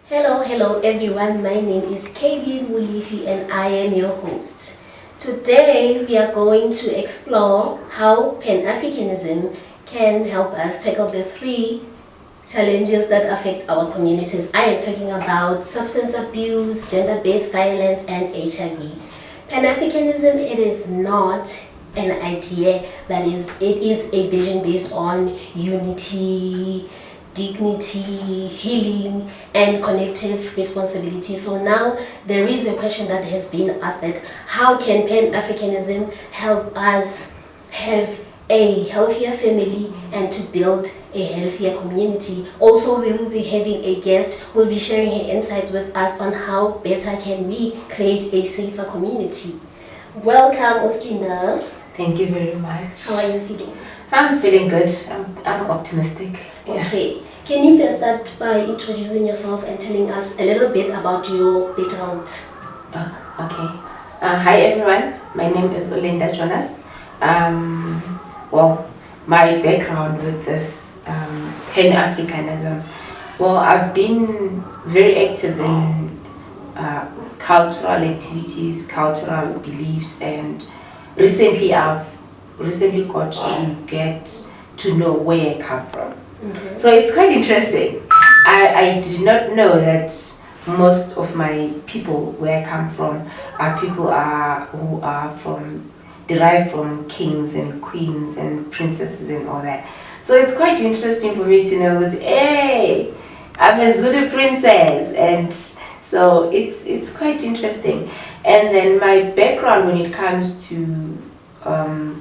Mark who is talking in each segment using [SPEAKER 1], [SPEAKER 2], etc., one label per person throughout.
[SPEAKER 1] Hello everyone. My name is KB Mulifi and I am your host. Today we are going to explore how Pan-Africanism can help us tackle the three challenges that affect our communities. I am talking about substance abuse, gender-based violence, and HIV. Pan-Africanism, it is not an idea, it is a vision based on unity, dignity, healing, and collective responsibility. So now there is a question that has been asked, that how can Pan-Africanism help us have a healthier family and to build a healthier community. Also, we will be having a guest who will be sharing her insights with us on how better can we create a safer community. Welcome, Oslinda.
[SPEAKER 2] Thank you very much.
[SPEAKER 1] How are you feeling?
[SPEAKER 2] I'm feeling good. I'm optimistic.
[SPEAKER 1] Yeah. Okay. Can you first start by introducing yourself and telling us a little bit about your background?
[SPEAKER 2] Okay. Hi everyone. My name is Jonas. My background with this Pan-Africanism. Well, I've been very active in cultural activities, cultural beliefs, and I've recently got to get to know where I come from. Mm-hmm. So it's quite interesting. I did not know that most of my people where I come from are people who are derived from kings and queens and princesses and all that. So it's quite interesting for me to know that, hey, I'm a Zulu princess, and so it's quite interesting. And then my background when it comes to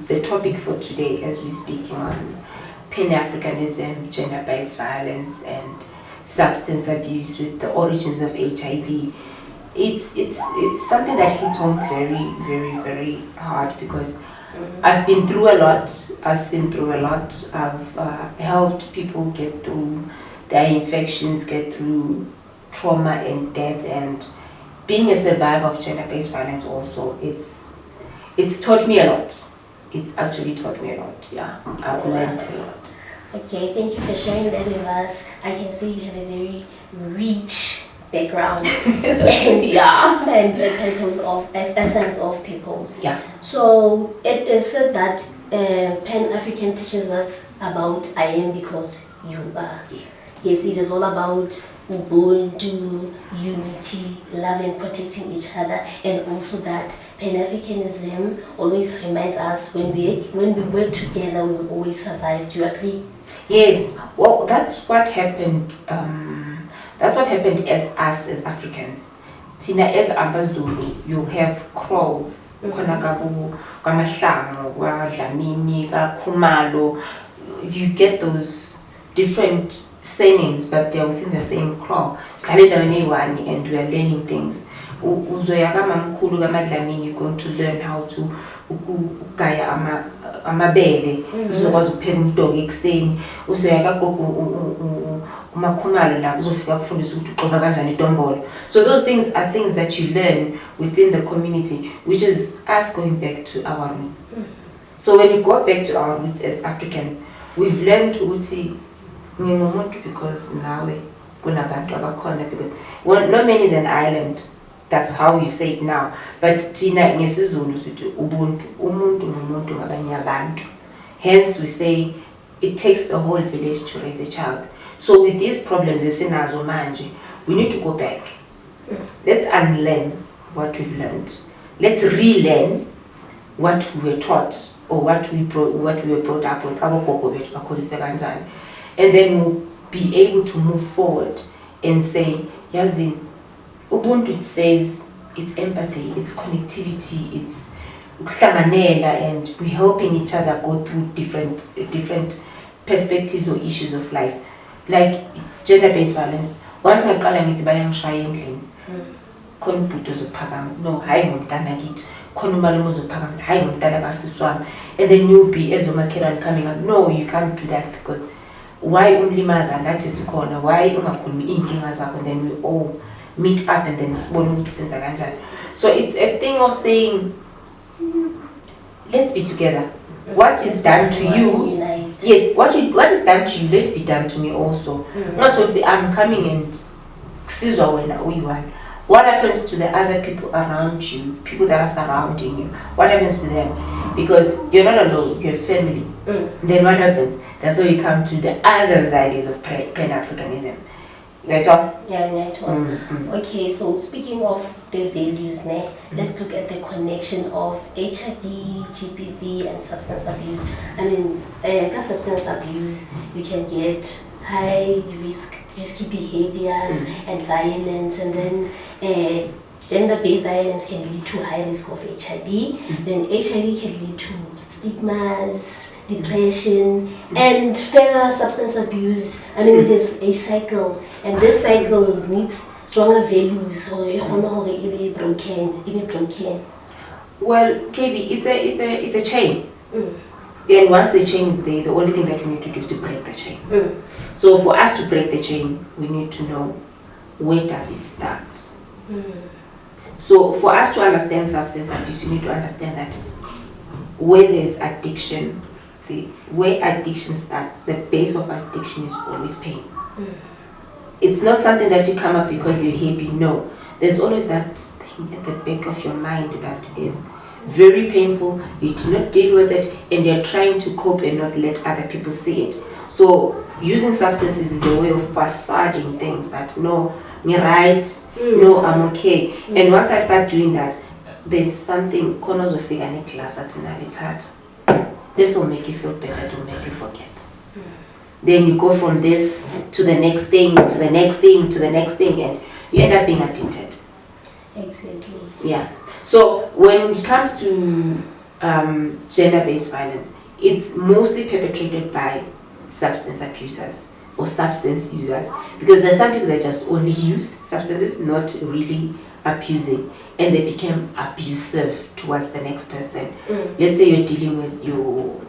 [SPEAKER 2] the topic for today, as we're speaking on Pan-Africanism, gender-based violence, and substance abuse with the origins of HIV. It's something that hits home very, very, very hard because I've been through a lot. I've seen through a lot. I've helped people get through their infections, get through trauma and death, and being a survivor of gender-based violence also, it's taught me a lot. It's actually taught me a lot. Yeah, I've learned a lot.
[SPEAKER 1] Okay, thank you for sharing that with us. I can see you have a very rich background and a purpose of essence of purpose.
[SPEAKER 2] Yeah.
[SPEAKER 1] So it is said that Pan-African teaches us about I am because you are. Yes, it is all about Ubuntu, unity, love and protecting each other, and also that Pan-Africanism always reminds us when we work together, we will always survive. Do you agree?
[SPEAKER 2] Yes. Well, that's what happened. That's what happened as us as Africans. Tina as Ambazulu, you'll have crows. You get those different sayings, but they're within the same crow. And we are learning things. You're going to learn how to gaya amabele uzokwazi ukupheka umdoko ekuseni uzoyaka gogo umakhumalo la uzofika kufundisa ukuthi uqoba kanjani idombolo. So those things are things that you learn within the community, which is us going back to our roots. So when you go back to our roots as Africans, we've learned ukuthi ngingumuntu because nawe kunabantu abakhona, because no man is an island. That's how you say it now. But Tina ngesizulu sithi Ubuntu, umuntu ngumuntu ngabanye abantu. Hence we say it takes a whole village to raise a child. So with these problems esinazo manje, we need to go back. Let's unlearn what we've learned. Let's relearn what we were taught or what we were brought up with. And then we'll be able to move forward and say, Yazin, Ubuntu, it says it's empathy, it's connectivity, it's ukuhlanganela, and we're helping each other go through different perspectives or issues of life. Like gender-based violence. Once ngaqala ngithi bayangishaya endlini, khona ubhuti ozophakama. No, hayi ngomntana kithi. Khona umalume ozophakama, hayi ngomntana kasisi wami. And then you'll be ezomakhelwane coming up. No, you can't do that because why unlimaza nathi sikhona? Why ungakhulumi inkinga zakho? And then we all meet up and then sibone ukuthi senza kanjani. So it's a thing of saying, let's be together. What is done to you, yes, what is done to you, let it be done to me also. Not only I'm coming and kusizwa wena uyi-one. What happens to the other people around you, people that are surrounding you? What happens to them? Because you're not alone, you're family. Then what happens? That's where you come to the other values of Pan-Africanism. Right on?
[SPEAKER 1] Yeah, right on. Okay, so speaking of the values, let's look at the connection of HIV, GBV, and substance abuse. I mean, substance abuse, you can get high risky behaviors and violence, and then gender-based violence can lead to high risk of HIV. Then HIV can lead to stigmas, depression, and further substance abuse. I mean, it is a cycle, and this cycle needs stronger values or be broken.
[SPEAKER 2] Well, KB, it's a chain. And once the chain is there, the only thing that we need to do is to break the chain. So for us to break the chain, we need to know where does it start. So for us to understand substance abuse, you need to understand that where there's addiction, where addiction starts, the base of addiction is always pain. It's not something that you come up because you're happy. No, there's always that thing at the back of your mind that is very painful. You do not deal with it, and you're trying to cope and not let other people see it. So using substances is a way of facading things that no, you're right, no, I'm okay. And once I start doing that, there's something corners of figure in class at this will make you feel better, to make you forget. Then you go from this to the next thing, to the next thing, to the next thing, and you end up being addicted.
[SPEAKER 1] Exactly.
[SPEAKER 2] Yeah. So when it comes to gender-based violence, it's mostly perpetrated by substance abusers or substance users, because there's some people that just only use substances, not really abusing, and they become abusive towards the next person. Let's say you're dealing with your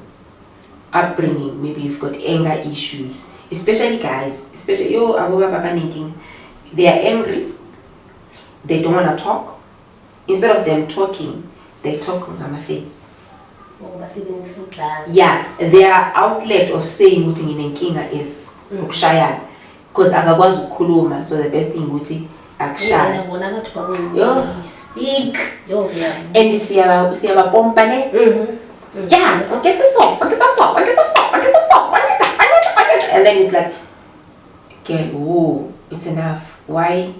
[SPEAKER 2] upbringing, maybe you've got anger issues, especially guys, especially they are angry, they don't want to talk. Instead of them talking, they talk on my face. Yeah, their outlet of saying what in kinga is ukshaya, because agakwazi ukukhuluma, so the best thing ukuthi akushaya.
[SPEAKER 1] Speak.
[SPEAKER 2] And siyabapompa ne. Yeah, get the song, and then it's like, okay, oh, it's enough. Why?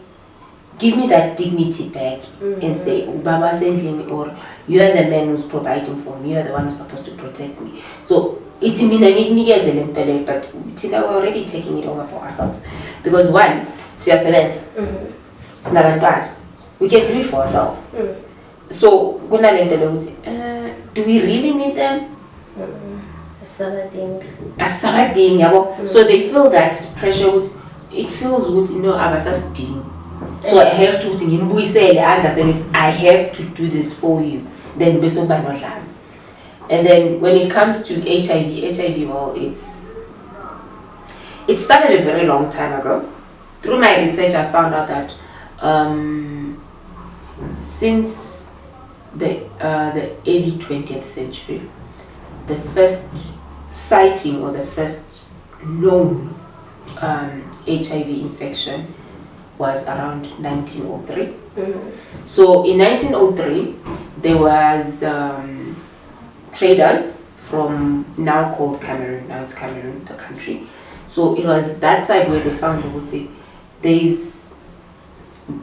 [SPEAKER 2] Give me that dignity back and say, Baba sending, or you are the man who's providing for me, you are the one who's supposed to protect me. So it's mean I need but we're already taking it over for ourselves. Because one, it's not bad. We can do it for ourselves. So do we really need them? So they feel that pressure, it feels good, so I have to understand it. I have to do this for you. Then and then when it comes to HIV, well, it started a very long time ago. Through my research, I found out that since the early 20th century, the first sighting or the first known HIV infection was around 1903. So in 1903, there was traders from now called Cameroon. Now it's Cameroon, the country. So it was that side where they found, I would say,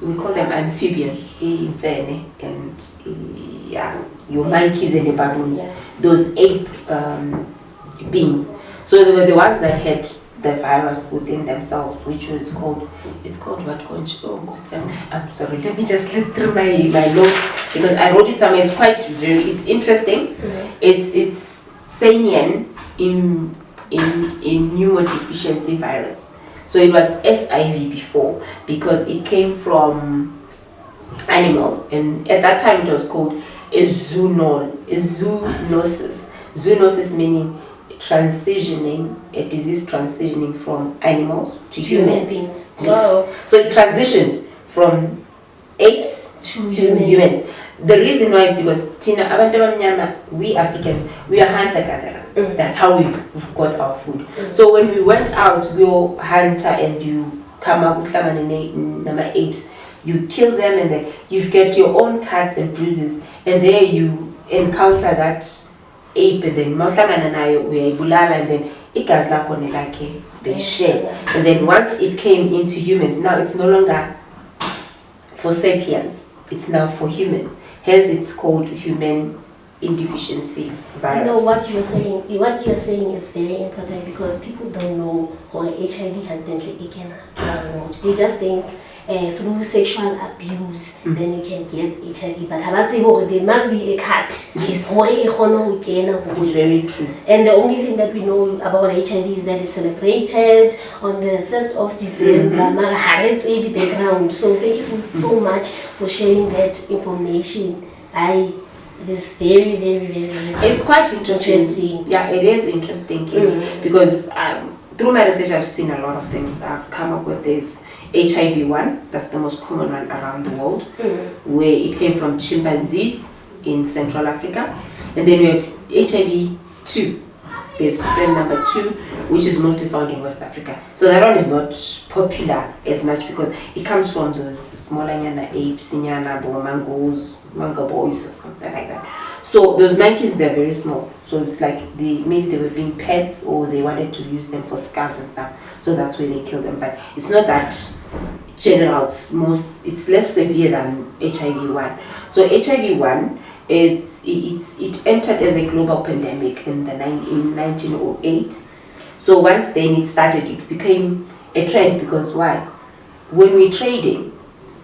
[SPEAKER 2] we call them amphibians, and your monkeys and your baboons, those ape beings. So they were the ones that had the virus within themselves, which was called, it's called what? I'm sorry, let me just look through my notes, because I wrote it somewhere. It's it's interesting. It's Sanian immunodeficiency virus. So it was SIV before, because it came from animals, and at that time it was called a zoonosis. Zoonosis meaning a disease transitioning from animals to humans.
[SPEAKER 1] Wow.
[SPEAKER 2] So it transitioned from apes to humans. The reason why is because we Africans, we are hunter-gatherers. That's how we got our food. So when we went out, we were hunter and you come up with number 8, you kill them, and then you get your own cuts and bruises, and there you encounter that ape, and then and then they share, and then once it came into humans, now it's no longer for sapiens, it's now for humans, hence it's called human immunodeficiency virus.
[SPEAKER 1] You know what you're saying is very important, because people don't know how HIV can travel. They just think through sexual abuse then you can get HIV, but there must be a cut.
[SPEAKER 2] Yes.
[SPEAKER 1] Very
[SPEAKER 2] true.
[SPEAKER 1] And the only thing that we know about HIV is that it's celebrated on the 1st of December. Background. So thank you so much for sharing that information. It is very, very, very, very
[SPEAKER 2] it's quite interesting. Yeah, it is interesting, because through my research I've seen a lot of things. I've come up with this HIV-1, that's the most common one around the world, where it came from chimpanzees in Central Africa. And then we have HIV-2, there's strain number 2, which is mostly found in West Africa. So that one is not popular as much, because it comes from those smaller apes, manga boys or something like that. So those monkeys, they're very small. So it's like maybe they were being pets, or they wanted to use them for scarves and stuff. So that's where they kill them. But it's not that general. It's less severe than HIV-1. So HIV-1, it entered as a global pandemic in 1908. So once then it started, it became a trend, because why? When we're trading,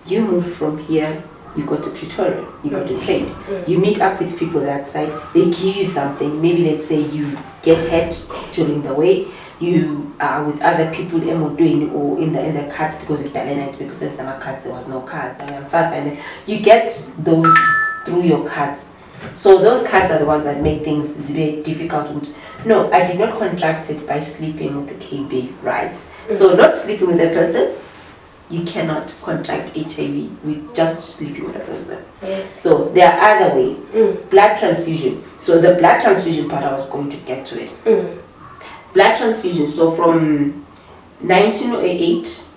[SPEAKER 2] you move from here, you go to Pretoria, you go to trade, you meet up with people that side, they give you something. Maybe let's say you get hurt during the way, you are with other people or in the carts, because if because some carts there was no cars, and then you get those through your carts. So those cards are the ones that make things very difficult. No, I did not contract it by sleeping with the KB, right? So not sleeping with a person, you cannot contract HIV with just sleeping with a person.
[SPEAKER 1] Yes.
[SPEAKER 2] So there are other ways. Blood transfusion. So the blood transfusion part, I was going to get to it. Blood transfusion. So from 1908,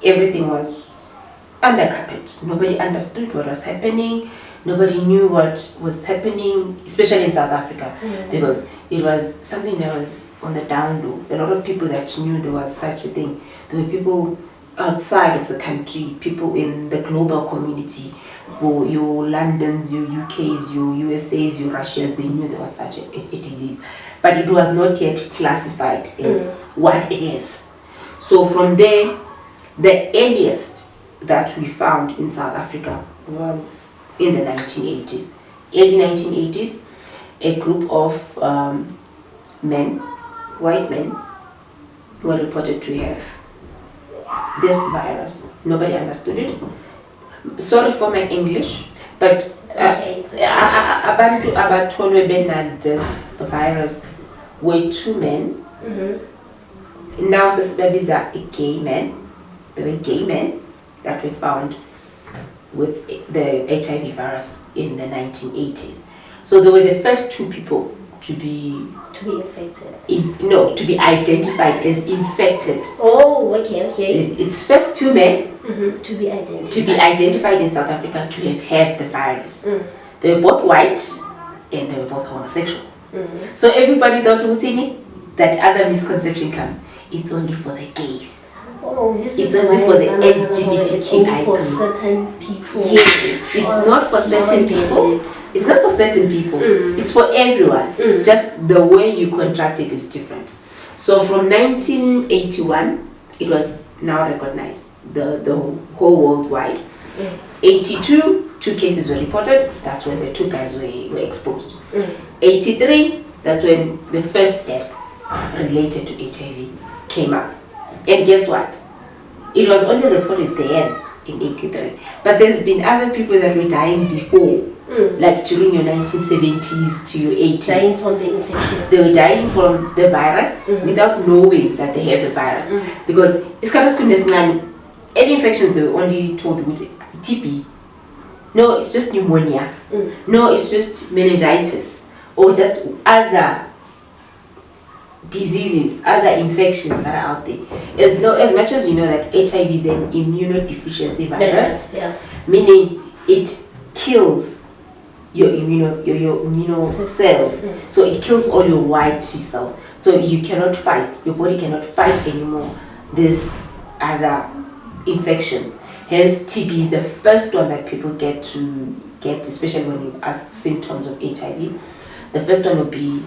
[SPEAKER 2] everything was under carpet. Nobody understood what was happening. Nobody knew what was happening, especially in South Africa, because it was something that was on the down low. A lot of people that knew there was such a thing. There were people outside of the country, people in the global community, your Londons, your UKs, your USAs, your Russias, they knew there was such a disease. But it was not yet classified as what it is. So from there, the earliest that we found in South Africa was in the 1980s. Early 1980s, a group of white men, were reported to have this virus. Nobody understood it. Sorry for my English, but abantu abatholwe benad this virus were 2 men. Now sesibabiza a gay man. There were gay men that were found with the HIV virus in the 1980s. So they were the first 2 people to be
[SPEAKER 1] infected.
[SPEAKER 2] To be identified as infected.
[SPEAKER 1] Oh, okay.
[SPEAKER 2] It's first 2 men
[SPEAKER 1] to be
[SPEAKER 2] identified in South Africa to have had the virus. They were both white and they were both homosexuals. So everybody thought that other misconception comes. It's only for the gays.
[SPEAKER 1] Oh, this
[SPEAKER 2] it's
[SPEAKER 1] is
[SPEAKER 2] only for the
[SPEAKER 1] LGBTQ for certain people.
[SPEAKER 2] Yes, it's not for certain people. It's not for certain people. It's for everyone. It's just the way you contract it is different. So from 1981, it was now recognized, the whole worldwide. 82, 2 cases were reported. That's when the 2 guys were exposed. 83, that's when the first death related to HIV came up. And guess what? It was only reported then in 83. But there's been other people that were dying before, like during your 1970s to your 80s.
[SPEAKER 1] Dying from the infection.
[SPEAKER 2] They were dying from the virus without knowing that they had the virus. Because any infections, they were only told with TB. No, it's just pneumonia. No, it's just meningitis. Or just other diseases, other infections that are out there. As much as you know that HIV is an immunodeficiency virus, meaning it kills your immuno cells. So it kills all your white T cells. So you cannot fight, your body cannot fight anymore these other infections. Hence, TB is the first one that people get, especially when you ask symptoms of HIV. The first one will be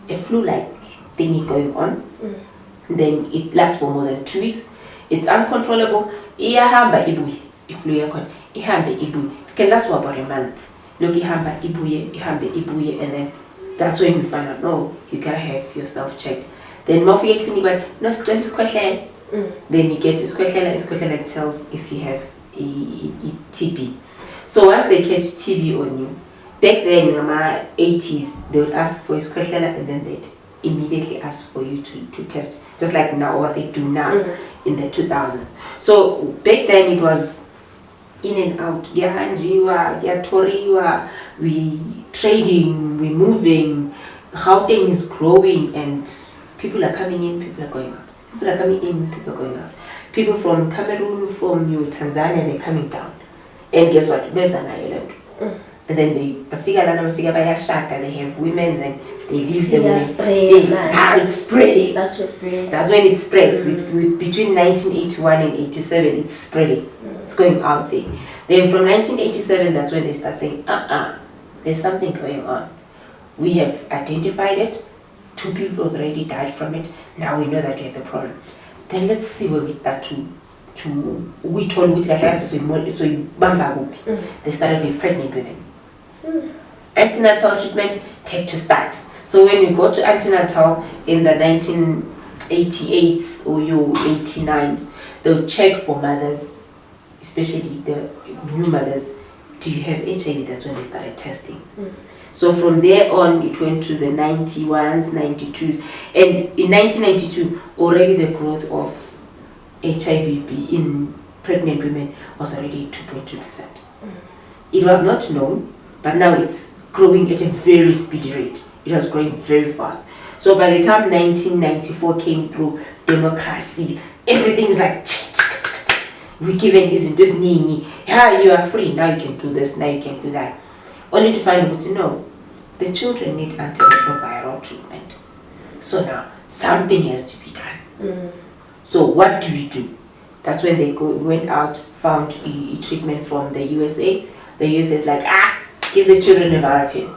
[SPEAKER 2] a flu-like thingy going on. Then it lasts for more than 2 weeks. It's uncontrollable. Ihamba ibuye. Flu yakon. Ihambe ibuye. It can last for about a month. Look, ihamba ibuye, and then that's when you find out, no, you gotta have yourself checked. Then more forget clinic, no, it's question. Then you get his question that tells if you have a TB. So once they catch TB on you, back then in the 80s, they would ask for his question and then they'd immediately ask for you to test, just like now what they do now in the 2000s. So back then it was in and out. We trading, we moving, Gauteng is growing, and people are coming in, people are going out. People are coming in, people are going out. People from Cameroon, from Tanzania, they're coming down. And guess what? There's an island. And then they figure by shot and they have women, and they leave the women. It's spreading.
[SPEAKER 1] That's just spreading.
[SPEAKER 2] That's when it spreads. With between 1981 and 87, it's spreading. It's going out there. Then from 1987, that's when they start saying, there's something going on. We have identified it. 2 people already died from it. Now we know that we have a problem. Then let's see where we start we told with they started with pregnant women. Antenatal treatment take to start. So when you go to antenatal in the 1988s or your 89s, they'll check for mothers, especially the new mothers. Do you have HIV? That's when they started testing. So from there on, it went to the 91s, 92s, and in 1992, already the growth of HIV in pregnant women was already 2.2%. It was not known, but now it's growing at a very speedy rate. It was growing very fast. So by the time 1994 came through, democracy, everything is like, we given isn't just nini. Yeah, you are free. Now you can do this, now you can do that. Only to find out, the children need antiretroviral treatment. So now something has to be done. So what do we do? That's when they went out, found a treatment from the USA. The USA is like, give the children a Varapin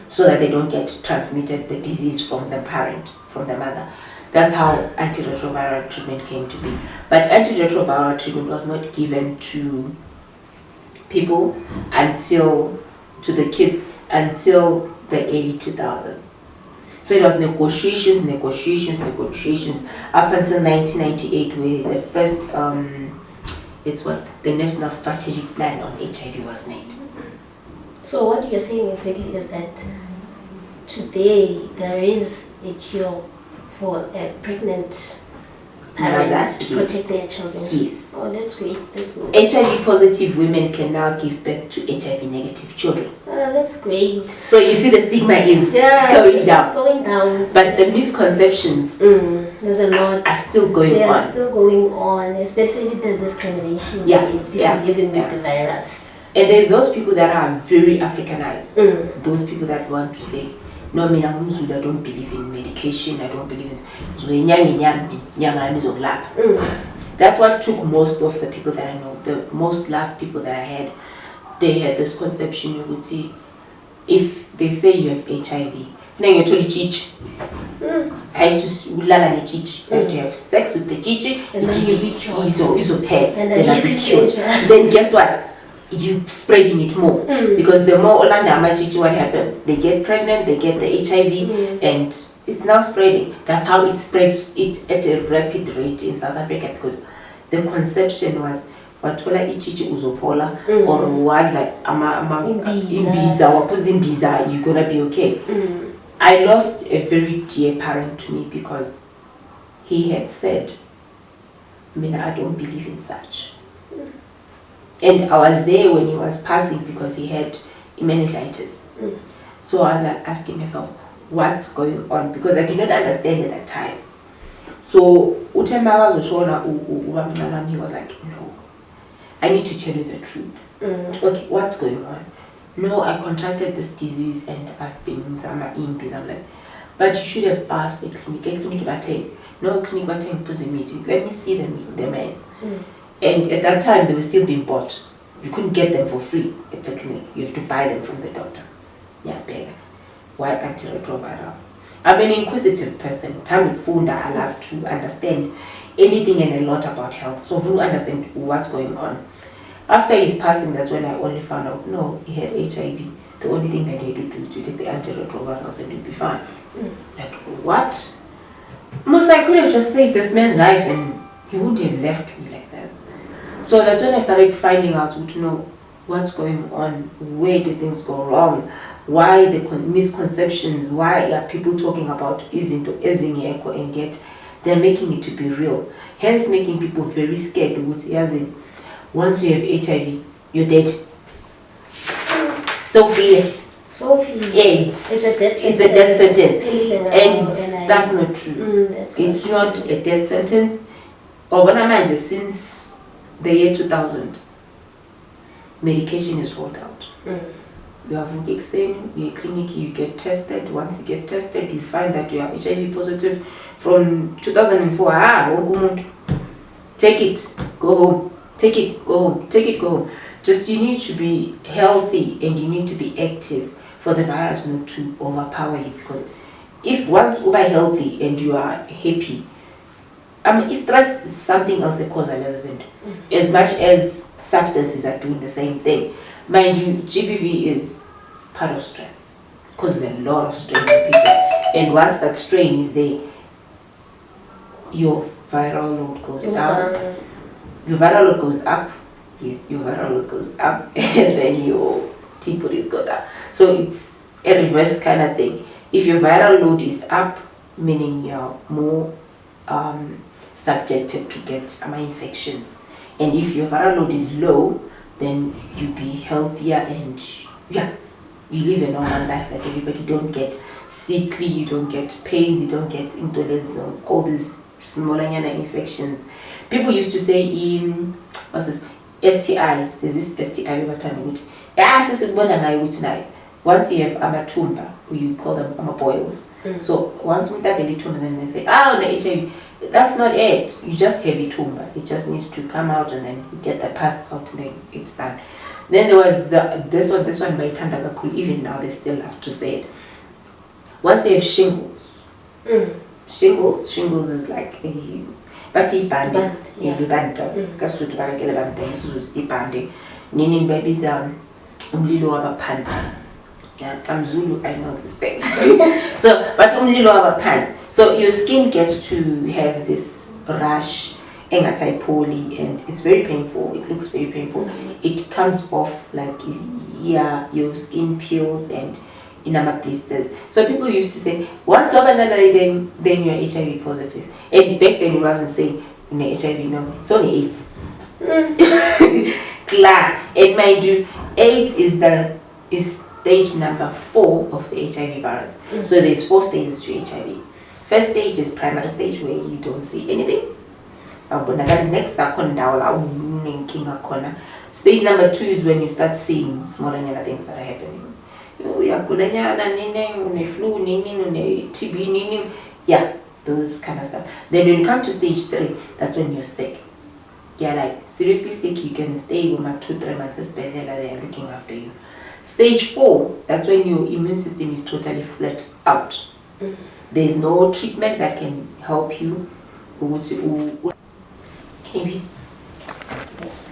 [SPEAKER 2] so that they don't get transmitted the disease from the parent, from the mother. That's how antiretroviral treatment came to be. But antiretroviral treatment was not given to people to the kids until the early 2000s. So it was negotiations up until 1998, where the first, the National Strategic Plan on HIV was named.
[SPEAKER 1] So what you're saying exactly is that today there is a cure for a pregnant parent to protect their children.
[SPEAKER 2] Yes.
[SPEAKER 1] Oh, that's great. That's good.
[SPEAKER 2] HIV positive women can now give birth to HIV negative children.
[SPEAKER 1] That's great.
[SPEAKER 2] So you see the stigma is going down.
[SPEAKER 1] It's going down.
[SPEAKER 2] But the misconceptions
[SPEAKER 1] there's a lot
[SPEAKER 2] are still going on.
[SPEAKER 1] They're still going on, especially the discrimination against people living with the virus.
[SPEAKER 2] And there's those people that are very Africanized. Those people that want to say, no, I don't believe in medication, I don't believe in That's what took most of the people that I know, the most loved people that I had. They had this conception, you would see, if they say you have HIV, now you're totally chichi. I have to have sex with the chichi,
[SPEAKER 1] and then you be cured.
[SPEAKER 2] Then I'll be cured. Then guess what? You spreading it more because the more Olanda chichi, what happens? They get pregnant, they get the HIV, and it's now spreading. That's how it spreads it at a rapid rate in South Africa, because the conception was wathola ichichi uzopola or wadla imbiza you're gonna be okay. I lost a very dear parent to me because he had said, Mina, I don't believe in such. And I was there when he was passing because he had meningitis. So I was like asking myself, what's going on, because I did not understand at that time. So Utemaga Zoshona he was like, no, I need to tell you the truth. Okay, what's going on? No, I contracted this disease and I've been some impies. I'm like, but you should have asked the clinic batting. No clinic batting meeting. Let me see the meds. And at that time they were still being bought. You couldn't get them for free at the clinic. You have to buy them from the doctor. Yeah, beggar. Why antiretroviral? I'm an inquisitive person. Time with food, I love to understand anything and a lot about health. So we understand what's going on. After his passing, that's when I only found out, no, he had HIV. The only thing that he had to do is to take the antiretrovirals and he'd be fine. Like, what? Most I could have just saved this man's life and he wouldn't have left me like this. So that's when I started finding out to know what's going on, where did things go wrong, why the misconceptions, why are people talking about ezinto and yet they're making it to be real. Hence making people very scared. Once you have HIV, you're dead. Sophie. AIDS. It's a death sentence. And that's not true. It's not a death sentence. Since the year 2000, medication is rolled out. You have Vugixin, you're clinic, you get tested. Once you get tested, you find that you are HIV positive. From 2004, take it, go home. Take it, go home. Take it, go home. Just you need to be healthy and you need to be active for the virus not to overpower you. Because if once you are healthy and you are happy, stress is something else that causes resistance. As much as substances are doing the same thing. Mind you, GBV is part of stress. Causes a lot of strain on people. And once that strain is there, your viral load goes down. Your viral load goes up, yes, your viral load goes up, and then your T-bodies go down. So it's a reverse kind of thing. If your viral load is up, meaning you're more subjected to get infections. And if your viral load is low, then you be healthier and yeah, you live a normal life like everybody. You don't get sickly, you don't get pains, you don't get intolerance, all these smaller infections. People used to say in what's this STIs. There's this STI over time which once you have amatumba, or you call them amaboils. So once you have a tumor, then they say, on the HIV. That's not it. You just have a tumor. It just needs to come out and then you get the pus out and then it's done. Then there was this one by Tandagakul. Even now they still have to say it. Once you have shingles, shingles is like a but ibhande ibhande kasuthu balekele bande isizulu ibhande nini babies umlilo wabaphansi. I'm Zulu, I know these things. So but umlilo wabaphansi, so your skin gets to have this rash engathayipoli and it's very painful. It looks very painful. It comes off like your skin peels and inama blisters. So people used to say, once over then you're HIV positive. And back then it wasn't saying HIV, no, it's only AIDS. Class. And mind you, AIDS is stage number 4 of the HIV virus. So there's 4 stages to HIV. First stage is primary stage where you don't see anything. Next stage number 2 is when you start seeing smaller things that are happening. TB, yeah, those kind of stuff. Then when you come to stage 3, that's when you're sick. Yeah, like seriously sick, you can stay with 2-3 months, especially like they are looking after you. Stage 4, that's when your immune system is totally flat out. There's no treatment that can help you. Maybe. Yes.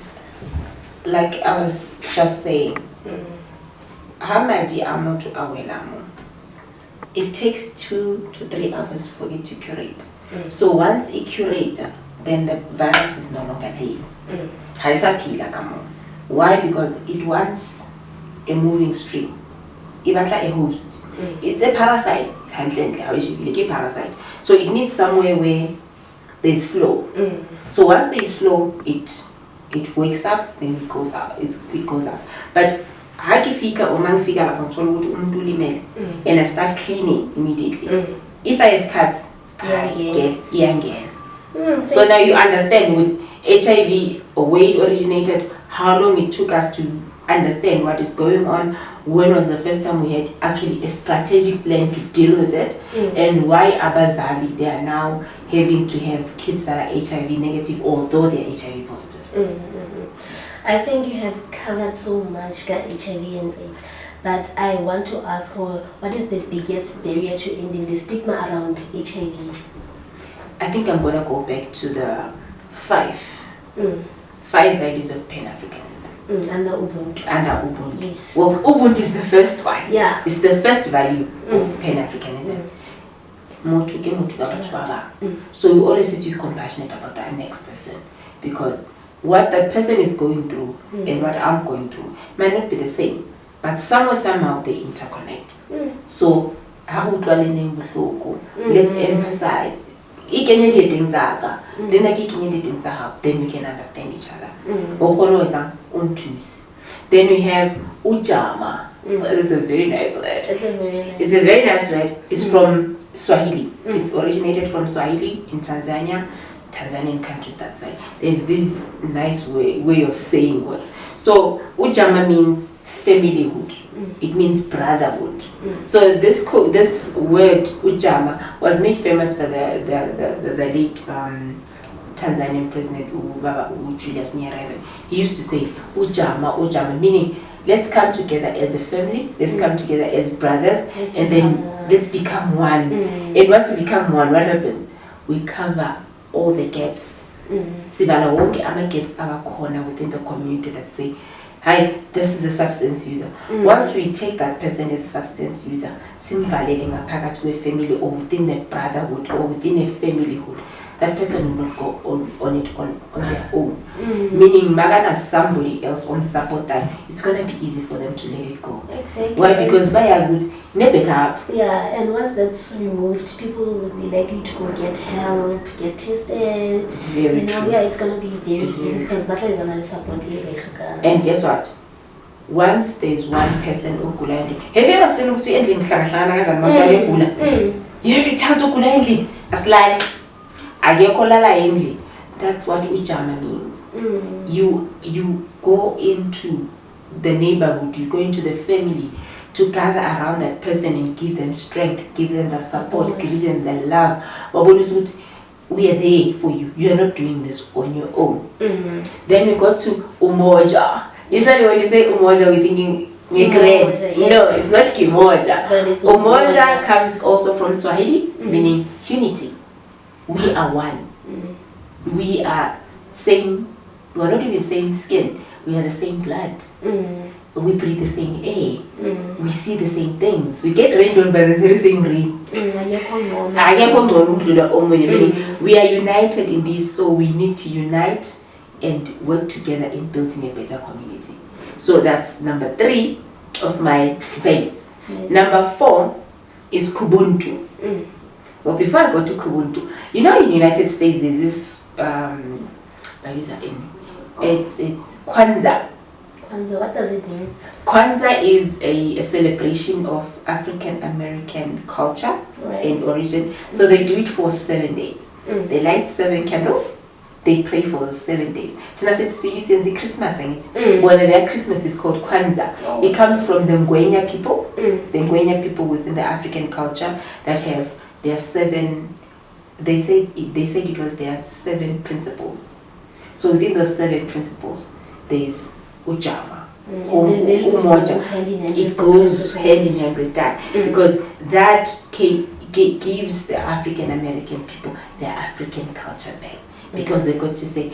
[SPEAKER 2] Like I was just saying, it takes 2 to 3 hours for it to curate. So once it curates, then the virus is no longer there. Why? Because it wants a moving stream. Even like a host. It's a parasite. Parasite. So it needs somewhere where there's flow. So once there's flow, it wakes up, then it goes up. It goes up. But Hakifika or mangifika lapho ngithola ukuthi umuntu ulimele and I start cleaning immediately. If I have cuts, so now you understand with HIV or where it originated, how long it took us to understand what is going on, when was the first time we had actually a strategic plan to deal with it, and why abazali they are now having to have kids that are HIV negative although they are HIV positive.
[SPEAKER 1] I think you have covered so much HIV and AIDS, but I want to ask her, what is the biggest barrier to ending the stigma around HIV?
[SPEAKER 2] I think I'm gonna go back to the five values of Pan-Africanism.
[SPEAKER 1] Under Ubuntu.
[SPEAKER 2] Under Ubuntu.
[SPEAKER 1] Yes.
[SPEAKER 2] Well, Ubuntu is the first one.
[SPEAKER 1] Yeah.
[SPEAKER 2] It's the first value of Pan-Africanism. So you always have to be compassionate about the next person, because what that person is going through and what I'm going through might not be the same, but somehow they interconnect. So let's emphasize. Then we can understand each other. Then we have Ujama. It's a very nice word. It's a very nice word. It's from Swahili. It's originated from Swahili in Tanzania. Tanzanian countries that side. They have this nice way of saying words. So Ujama means familyhood. It means brotherhood. So this word Ujama was made famous by the late Tanzanian president Julius Nyerere. He used to say Ujama, meaning let's come together as a family, let's come together as brothers, and then let's become one. And once we become one, what happens? We cover all the gaps. Sibala wonke ama-gaps abakhona within the community that say, hi, this is a substance user. Once we take that person as a substance user, simvalele ngaphakathi kwe-family or within a brotherhood or within a familyhood, that person will not go on it on their own. Meaning magana somebody else on support time, it's gonna be easy for them to let it go.
[SPEAKER 1] Exactly.
[SPEAKER 2] Why? Because buyers would never up.
[SPEAKER 1] Yeah, and once that's removed, people will be likely to go get help, get tested.
[SPEAKER 2] Very true.
[SPEAKER 1] Yeah, it's gonna be very easy because battle gonna support.
[SPEAKER 2] And guess what? Once there's one person who gula endlini, have you ever seen ukuthi endlini kuhlangana kanjani abantu begula? You have a child ogula endlini asilali akekho lala endlini. That's what Ujama means. You go into the neighborhood, you go into the family to gather around that person and give them strength, give them the support, give them the love. We are there for you. You are not doing this on your own. Then we go to Umoja. Usually when you say Umoja, we're thinking Umoja, yes. No, it's not Kimoja. Umoja comes also from Swahili, meaning unity. We are one. We are same. We are not even same skin. We are the same blood. We breathe the same air. We see the same things. We get rained on by the very same rain. We are united in this, so we need to unite and work together in building a better community. So that's number 3 of my values. Yes. Number 4 is Ubuntu. Well, before I go to Ubuntu, in the United States there's this it's Kwanzaa.
[SPEAKER 1] Kwanzaa, what does it mean?
[SPEAKER 2] Kwanzaa is a celebration of African American culture and origin. So they do it for 7 days. They light 7 candles. They pray for those 7 days. Christmas, whether their Christmas is called Kwanzaa. It comes from the Ngwenya people. The Ngwenya people within the African culture that have their 7. They said it was their 7 principles. So within those 7 principles, there's Ujama. Umoja. It goes hand in hand with that, because that gives the African American people their African culture back. Because they got to say,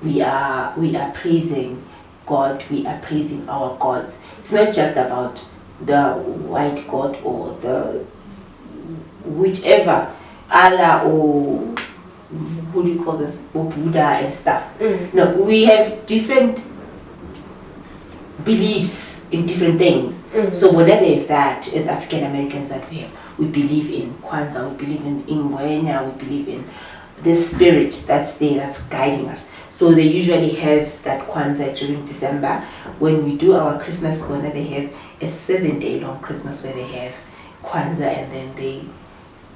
[SPEAKER 2] we are praising God, we are praising our gods. It's not just about the white God or the whichever Allah or who do you call this, or Buddha and stuff. No, we have different beliefs in different things. So whenever they have that, as African Americans that we believe in Kwanzaa, we believe in Ngwenya, we believe in the spirit that's there, that's guiding us. So they usually have that Kwanzaa during December. When we do our Christmas Kwanzaa, they have a 7-day long Christmas where they have Kwanzaa, and then they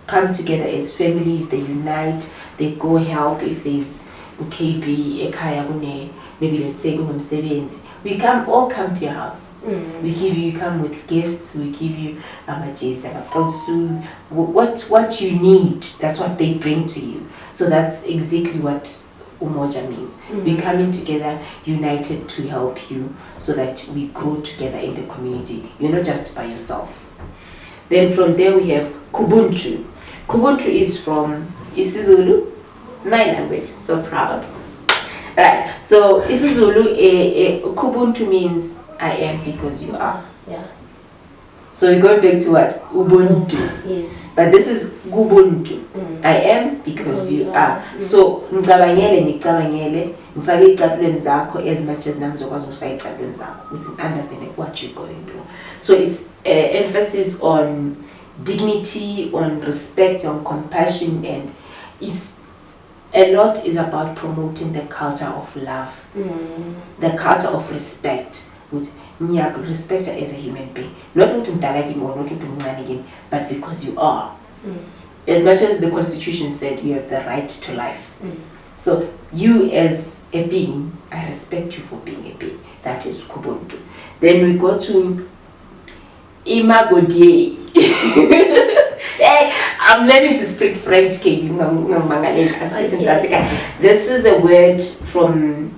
[SPEAKER 2] come together as families, they unite, they go help if there's ukb ekhaya kune, maybe let's say kunomsebenzi, we all come to your house. We give you come with gifts, we give you amajezi, amakausu, what you need, that's what they bring to you. So that's exactly what umoja means. We come in together united to help you so that we grow together in the community. You're not just by yourself. Then from there we have Ubuntu. Ubuntu is from isiZulu, my language, so proud. Right, so isiZulu, Ubuntu means I am because you are.
[SPEAKER 1] Yeah.
[SPEAKER 2] So we're going back to what? Ubuntu.
[SPEAKER 1] Yes.
[SPEAKER 2] But this is Ubuntu. I am because you are. So ngicabangele ngicabangele ngifake icapuleni zakho as much as nangizokwazi ukufaka icapuleni zakho ukuthi understand what you're going through. So it's emphasis on dignity, on respect, on compassion, and a lot is about promoting the culture of love, the culture of respect, which respect her as a human being, not to him or not to him, but because you are. As much as the Constitution said you have the right to life. So you as a being, I respect you for being a being. That is Ubuntu. Then we go to Imagodie. Hey, I'm learning to speak French. This is a word from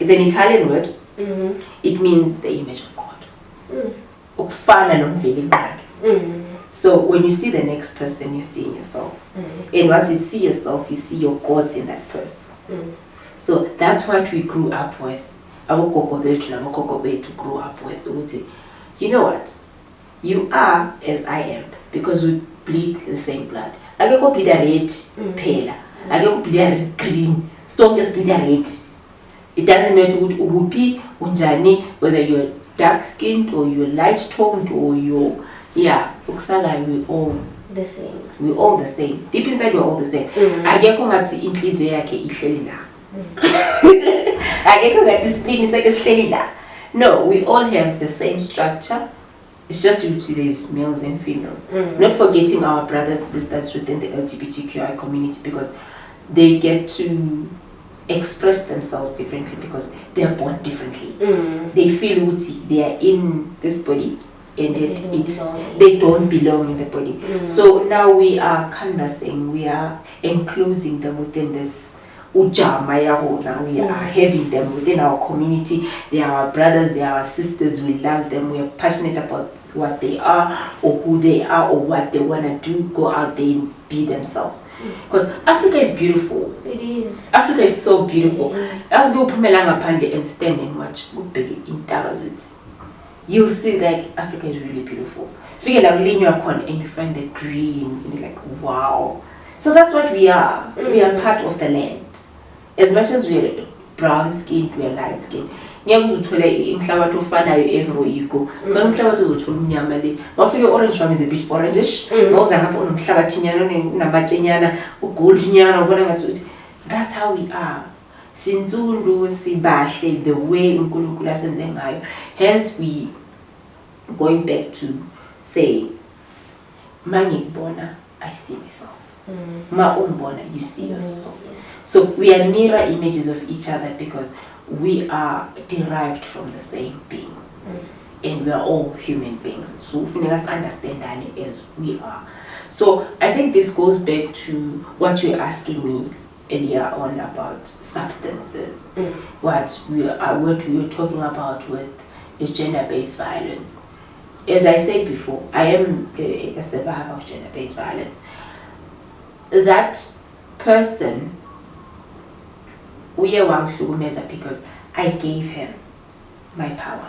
[SPEAKER 2] it's an Italian word. It means the image of God. So when you see the next person, you're seeing yourself. And once you see yourself, you see your gods in that person. So that's what we grew up with. Our to grow up with. You know what? You are as I am because we bleed the same blood. I go bleed a red pale. I go bleed a green. Strong as bleed a red. It doesn't matter what ugupi, unjani, whether you're dark skinned or you're light toned or you're uksala, we all
[SPEAKER 1] the same.
[SPEAKER 2] We're all the same. Deep inside we're all the same. Ageko ngathi inhliziyo yakhe ihleli la. Ageko ngathi spleen sakhe sihleli la. No, we all have the same structure. It's just due to these males and females. Not forgetting our brothers and sisters within the LGBTQI community, because they get to express themselves differently because they are born differently. They feel uti, they are in this body and they don't belong in the body. So now we are canvassing, we are enclosing them within this ujama. Now we are having them within our community. They are our brothers, they are our sisters, we love them, we are passionate about what they are or who they are or what they want to do, go out there and be themselves. Because Africa is beautiful.
[SPEAKER 1] It is.
[SPEAKER 2] Africa is so beautiful. As we open Melanga and stand and watch you'll see that Africa is really beautiful. Figure like and you find the green and you're like, wow. So that's what we are. We are part of the land. As much as we are brown skinned, we are light skinned. Ngiyakuzuthola imhlabathi ofanayo everywhere you go. Khona umhlabathi uzothola umnyama le. Mawufike orange farm is a bit orangish. Mawuza ngapha unomhlabathinyana namatshenyana, ugoldnyana ubona ngathi uthi that's how we are. Sinzundu sibahle the way uNkulunkulu asenze ngayo. Hence we going back to say mangikubona I see myself. Ma umbona you see yourself.
[SPEAKER 1] Yes.
[SPEAKER 2] So we are mirror images of each other because we are derived from the same being. And we are all human beings. So if we understand that as we are. So I think this goes back to what you were asking me earlier on about substances. What we were talking about with gender-based violence. As I said before, I am a survivor of gender-based violence. That person, because I gave him my power.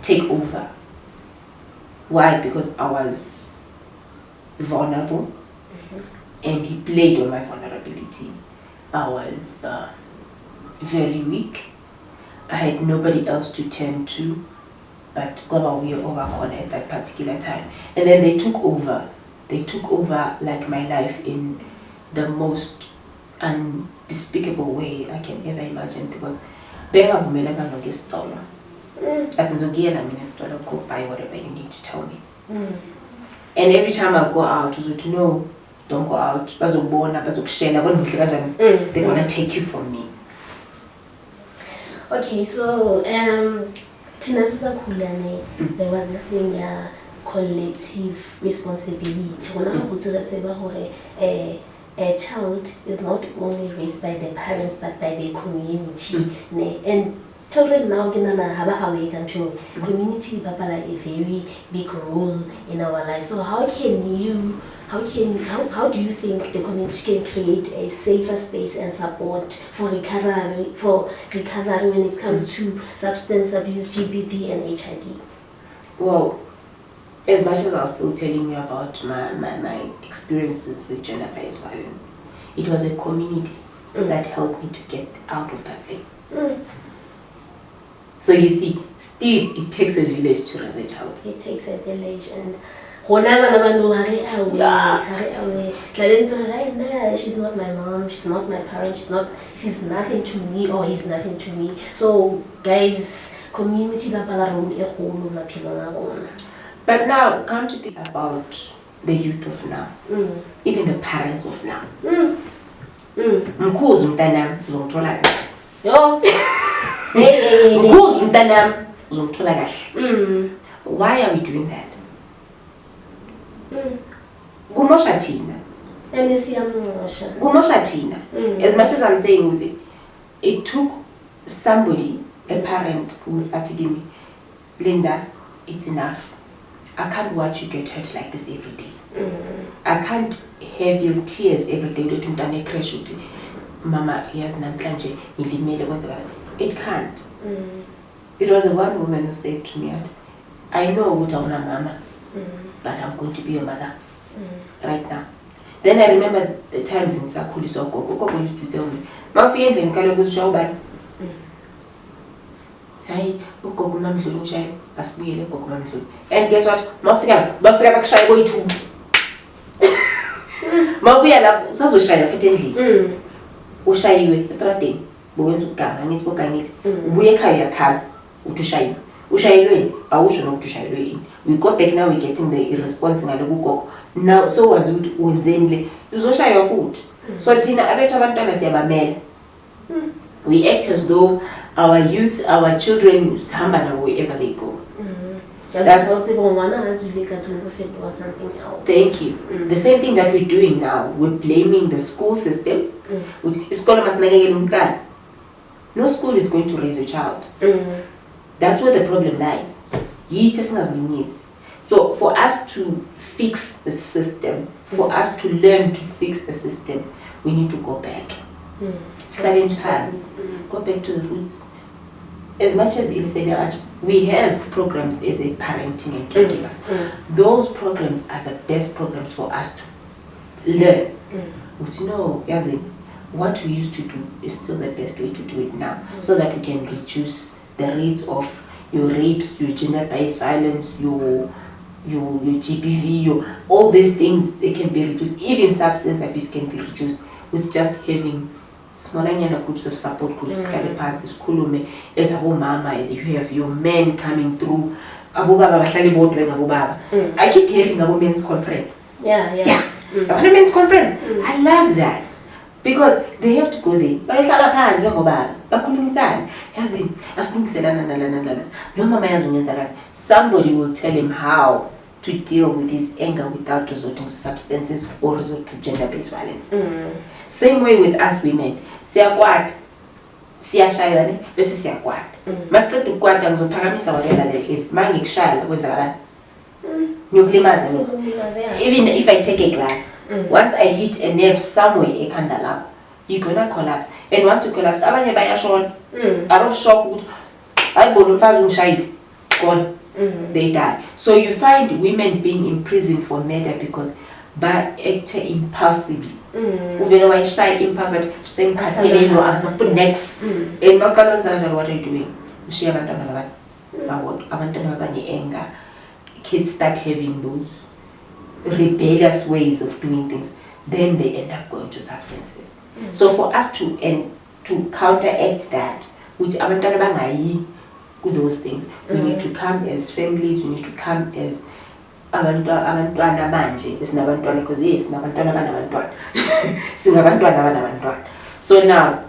[SPEAKER 2] Take over. Why? Because I was vulnerable and he played on my vulnerability. I was very weak. I had nobody else to turn to but God, we were overcome at that particular time. And then they took over. They took over like my life in the most undespicable way I can ever imagine, because bengavumeleka nokesitolo. Asizogiyela mina esitolo, go buy whatever you need to tell me. And every time I go out, to know, don't go out. Bazobona, bazokushela, they're gonna take you from me.
[SPEAKER 1] Okay, so Tina Sasakulane, there was this thing, collective responsibility. A child is not only raised by the parents but by the community. And children now have awakened to community play a very big role in our lives. So how do you think the community can create a safer space and support for recovery when it comes to substance abuse, GBV and HIV?
[SPEAKER 2] Well, as much as I was still telling you about my experiences with gender-based violence, it was a community that helped me to get out of that place. So you see, still it takes a village to raise a child.
[SPEAKER 1] It takes a village, and she's not my mom, she's not my parent, she's nothing to me, or he's nothing to me. So guys, community
[SPEAKER 2] but now come to think about the youth of now, even the parents of now. Mkhuzi mntanami uzongithola kahle.
[SPEAKER 1] Yo.
[SPEAKER 2] Mkhuzi mntanami uzongithola kahle. Why are we doing that? Kumosha thina. Kumosha thina. As much as I'm saying, it took somebody, a parent, who's asking me, Linda, it's enough. I can't watch you get hurt like this every day. I can't have your tears every day. Mama, yes, it can't. It was a one woman who said to me, I know what I'm mama, but I'm going to be your mother right now. Then I remember the times in Sakuli, so Coco used to tell me, Mafia and Kalago show back. And guess what? Mafia back shy boy too. Mafia so shy fittingly. Ushayiwe estradeni bowenza uganga nithi bogangile ubuye ekhaya uyakhala uthi ushayiwe ushayilweni awusho nokuthi ushayilwe yini. We got back now, we're getting the response ngaloku gogo now, so wazi ukuthi wenzeni le uzoshaywa futhi. So thina abethu abantwana siyabamela. We act as though our youth, our children hamba nabo wherever they go. That's
[SPEAKER 1] something else.
[SPEAKER 2] Thank you. The same thing that we're doing now, we're blaming the school system. No school is going to raise a child. That's where the problem lies. So for us to fix the system, for us to learn to fix the system, we need to go back. Starting to hands, go back to the roots. As much as we have programs as a parenting and caregivers, those programs are the best programs for us to learn. But you know, what we used to do is still the best way to do it now, so that we can reduce the rates of your rapes, your gender-based violence, your GBV, all these things. They can be reduced. Even substance abuse can be reduced with just having smaller groups of support groups, parts, as a mama, you have your men coming through. I keep hearing about men's conference. Yeah. Men's conference. I love that. Because they have to go there. Somebody will tell him how to deal with his anger without resorting to substances or resort to gender-based violence. Same way with us women. Siyakwata, siyashayana, bese siyakwata. Masiqeda ukukwata ngizophakamisa wena like this. Mangikushaya kwenzakala. Ngiyokulimaza mina. Even if I take a glass, once I hit a nerve somewhere ekhanda lakho, you're gonna collapse. And once you collapse, abanye bayashona. Out of shock ukuthi ayibona umfazi ungishayile. Gone. They die. So you find women being imprisoned for murder because by acting impulsively. Uvela wayishaya impulsive saying khatheleni no answer put next. And makalo what are you doing? Ushiya abantwana abantwana abanye anger. Kids start having those rebellious ways of doing things. then they end up going to substances. So for us to counteract that, which abantwana bangayi with those things, we need to come as families, we need to come as abantwana manje, sinabantwana, because yes, sinabantwana banabantwana. Sinabantwana banabantwana. So now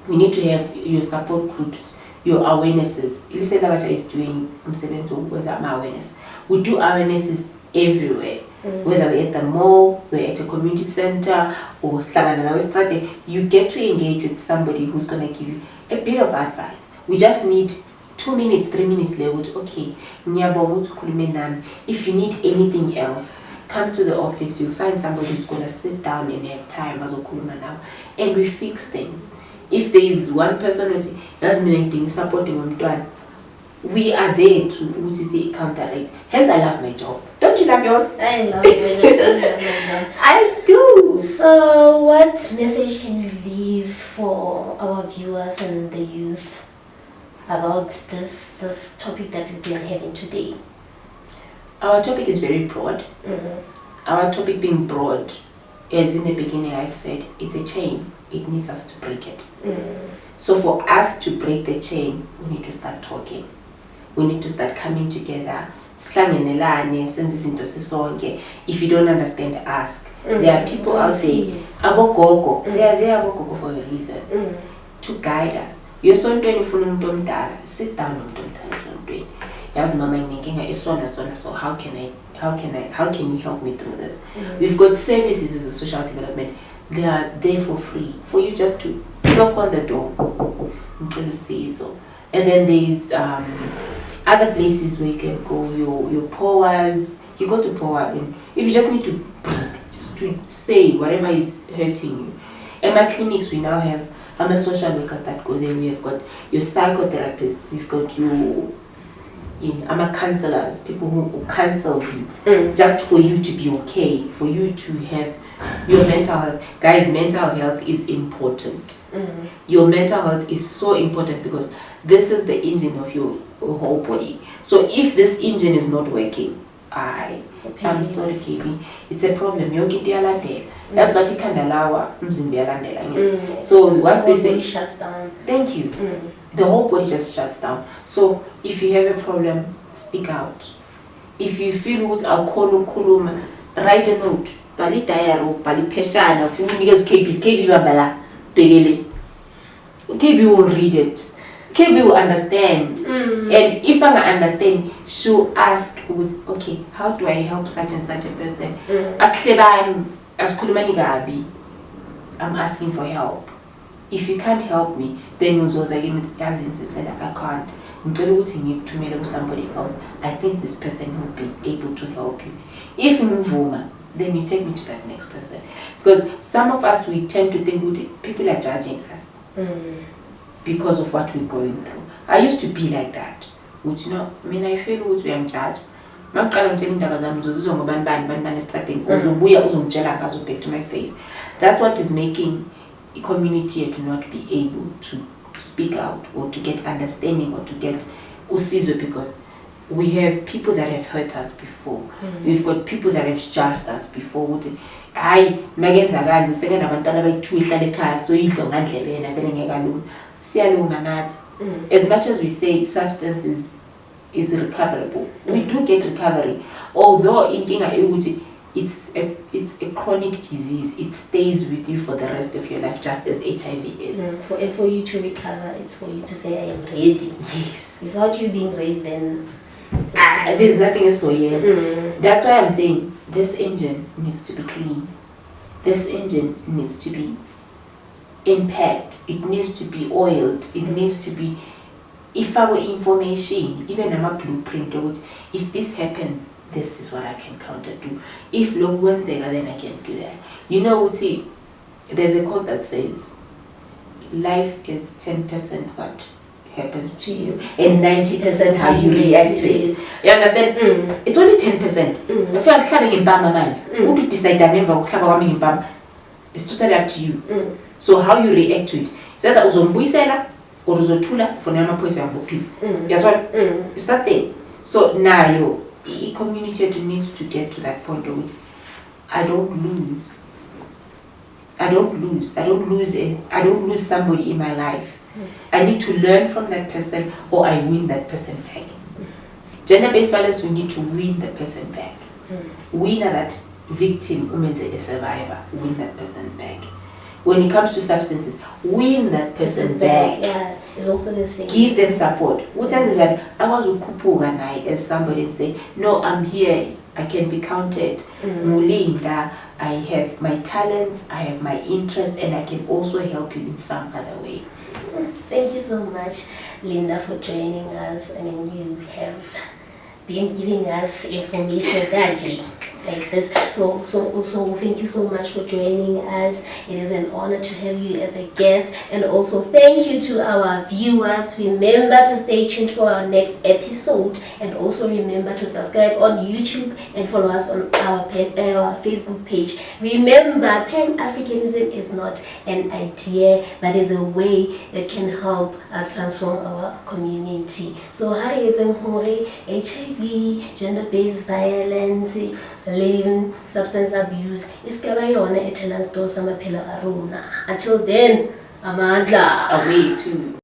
[SPEAKER 2] we need to have your support groups, your awarenesses. Ilise Labacha is doing awareness. We do awarenesses everywhere. Whether we're at the mall, we're at a community center, or you get to engage with somebody who's going to give you a bit of advice. We just need 2 minutes, 3 minutes level. Okay, if you need anything else, come to the office. You'll find somebody who's going to sit down and have time as now, and we fix things. If there is one person who has been supporting one, we are there to counteract. Hence, I love my job. Don't you love yours?
[SPEAKER 1] I love my job.
[SPEAKER 2] I do.
[SPEAKER 1] So, what message can you leave for our viewers and the youth about this topic that we've been having today?
[SPEAKER 2] Our topic is very broad. Our topic being broad, as in the beginning I've said, it's a chain. It needs us to break it. So for us to break the chain, we need to start talking. We need to start coming together. If you don't understand, ask. There are people out there, abogogo. They are there abogogo for a reason. To guide us. You're so sit down so how can you help me through this? We've got services as a social development. They are there for free, for you just to knock on the door until you see so. And then there's other places where you can go, your powers. You go to power, and if you just need to breathe, just to say whatever is hurting you. In my clinics, we now have social workers that go there. We have got your psychotherapists. We've got counselors, people who counsel you just for you to be okay, for you to have your mental health. Guys, mental health is important. Your mental health is so important because this is the engine of your whole body. So if this engine is not working, I'm sorry, KB, it's a problem. That's what you can allow. So once they say
[SPEAKER 1] shuts down.
[SPEAKER 2] Thank you. The whole body just shuts down. So if you have a problem, speak out. If you feel what's alcohol, write a note. Bali diary, bali peshana. If you need KB will read it. KB will understand. And if I understand, she'll ask, okay, how do I help such and such a person? I'm asking for help. If you can't help me, then you insist that I can't. To meet somebody else. I think this person will be able to help you. If you then you take me to that next person. Because some of us, we tend to think people are judging us because of what we're going through. I used to be like that. I feel we am judged. I'm telling back to my face. That's what is making a community to not be able to speak out or to get understanding or to get usizo, because we have people that have hurt us before. We've got people that have judged us before. As much as we say substance is recoverable, we do get recovery. Although it's a chronic disease, it stays with you for the rest of your life, just as HIV is.
[SPEAKER 1] For you to recover, it's for you to say, I am ready.
[SPEAKER 2] Yes.
[SPEAKER 1] Without you being ready, then
[SPEAKER 2] there's nothing so yet. That's why I'm saying this engine needs to be clean. This engine needs to be impact. It needs to be oiled. It needs to be, if our information, even a blueprint, if this happens, this is what I can counter to. If low one's there, then I can do that. See, there's a quote that says, life is 10% what happens to you and 90% how you react to it. You understand? It's only 10%. If you're having in Bama mind, who to decide that never in Bama? It's totally up to you. So how you react to it. It's either uzombuisela or uzotula for nama poise and peace. That's what it's that thing. So now your community needs to get to that point of it. I don't lose I don't lose somebody in my life. I need to learn from that person, or I win that person back. Gender-based violence, we need to win the person back. Win that victim, a survivor, win that person back. When it comes to substances, win that person back.
[SPEAKER 1] Yeah, it's also the same.
[SPEAKER 2] Give them support. What is that? I want to kupuga as somebody and say, no, I'm here. I can be counted. Mulinda, I have my talents, I have my interests, and I can also help you in some other way.
[SPEAKER 1] Thank you so much, Linda, for joining us. I mean, you have been giving us information like this. So thank you so much for joining us. It is an honor to have you as a guest, and also thank you to our viewers. Remember to stay tuned for our next episode, and also remember to subscribe on YouTube and follow us on our Facebook page. Remember, Pan-Africanism is not an idea, but is a way that can help us transform our community. So HIV, gender-based violence, substance abuse, until then, amandla
[SPEAKER 2] Away too.